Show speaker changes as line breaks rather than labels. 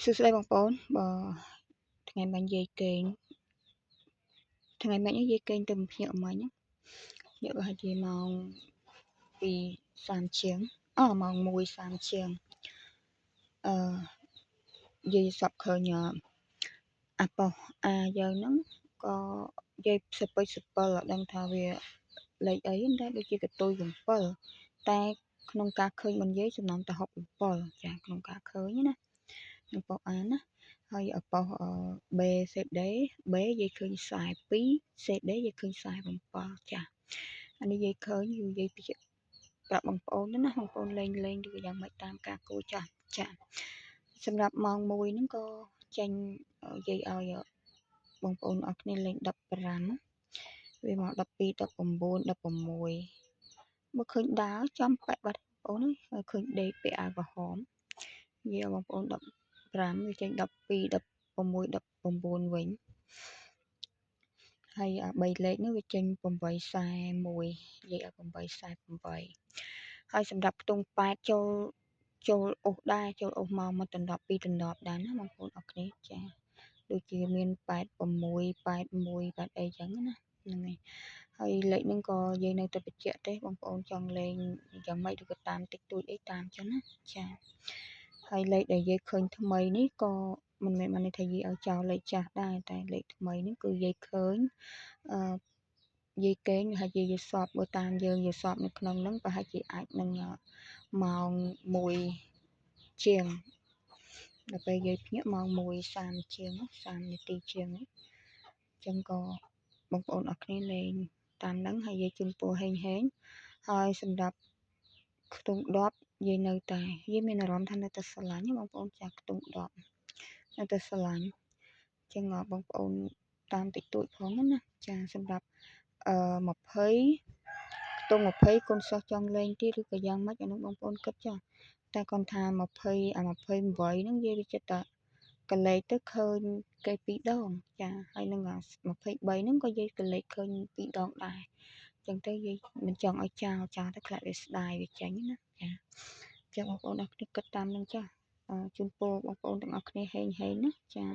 សួស្តីបងប្អូនបើថ្ងៃមិញយាយគេងថ្ងៃមិញយាយគេងទៅភ្ញាក់មិញភ្ញាក់ប្រហែលជាម៉ោង2:30ជាងម៉ោង1:30ជាងយាយសក់ឃើញអាប៉ោះអាយើងហ្នឹងក៏យាយសពេចសពិលអត់ដឹងថាវាលេខអីតែដូចជាកតុយ7តែក្នុងការឃើញរបស់យាយសំណំទៅ67ចាក្នុងការឃើញណាអាប៉ោះអាណាហើយអាប៉ោះB CD B យាយឃើញ42 CD យាយឃើញ47ចាអានេះយាយឃើញយាយប្រាប់បងប្អូនណាបងប្អូនលេងឬយ៉ាងម៉េចតាមការគួរចាស់ចាសម្រាប់ម៉ោង1ហ្នឹងក៏ចាញ់យាយឲ្យបងប្អូនអរគ្នាលេង15វាមក12 19 16បើឃើញដើរចំប៉ែបាត់បងប្អូនហើយឃើញដេកពាក់អាវក្រហមនិយាយបងប្អូន15វាចេញ12 16 19វិញហើយ3លេខនេះវាចេញ841និយាយឲ្យ848ហើយសម្រាប់ខ្ទង់8ចូលអ៊ុសដែរចូលអ៊ុសមកមកដណ្ដប់2ដណ្ដប់ដែរណាបងប្អូនអរគ្នាចាដូចជាមាន86 81 8អីចឹងណាហ្នឹងហើយហើយលេខហ្នឹងក៏យាយនៅតែបញ្ជាក់ទេបងប្អូនចង់លេងយ៉ាងម៉េចឬក៏តាមតិចតួចអីតាមចឹងណាចាហើយលេខដែលយាយឃើញថ្មីនេះក៏មិនមែនបានន័យថាយាយឲ្យចោលលេខចាស់ដែរតែលេខថ្មីនេះគឺយាយឃើញយាយគេងហើយយាយសពបើតាមយើងយាយសពនៅក្នុងហ្នឹងប្រហែលជាអាចនឹងម៉ោង1ជាងដល់ពេលយាយភ្ញាក់ម៉ោង1:30ជាង30នាទីជាងនេះអញ្ចឹងក៏បងប្អូនអរគ្នាលេងតាមហ្នឹងហើយយាយជូនពរហេងហើយសម្រាប់ខ្ទង់10យាយនៅតែយាយមានអារម្មណ៍ថានៅតែស្រឡាញ់បងប្អូនចាស់ខ្ទង់10នៅតែស្រឡាញ់អញ្ចឹងបងប្អូនតាមតិចតួចផងណាចាសម្រាប់20ខ្ទង់20កូនសិស្សចង់លេងទៀតឬក៏យ៉ាងម៉េចអានោះបងប្អូនគិតចាតែគាត់ថា28ហ្នឹងយាយវាចិត្តតែកលេចទៅឃើញគេ2ដងចាហើយនឹង23ហ្នឹងក៏យាយកលេចឃើញ2ដងដែរអញ្ចឹងទៅយាយមិនចង់ឲ្យចោលទៅខ្លាចវាស្ដាយវាចេញណាចាចឹងបងប្អូនអរគ្នាគិតតាមនឹងចាជូនពរបងប្អូនទាំងអស់គ្នាហេងណាចា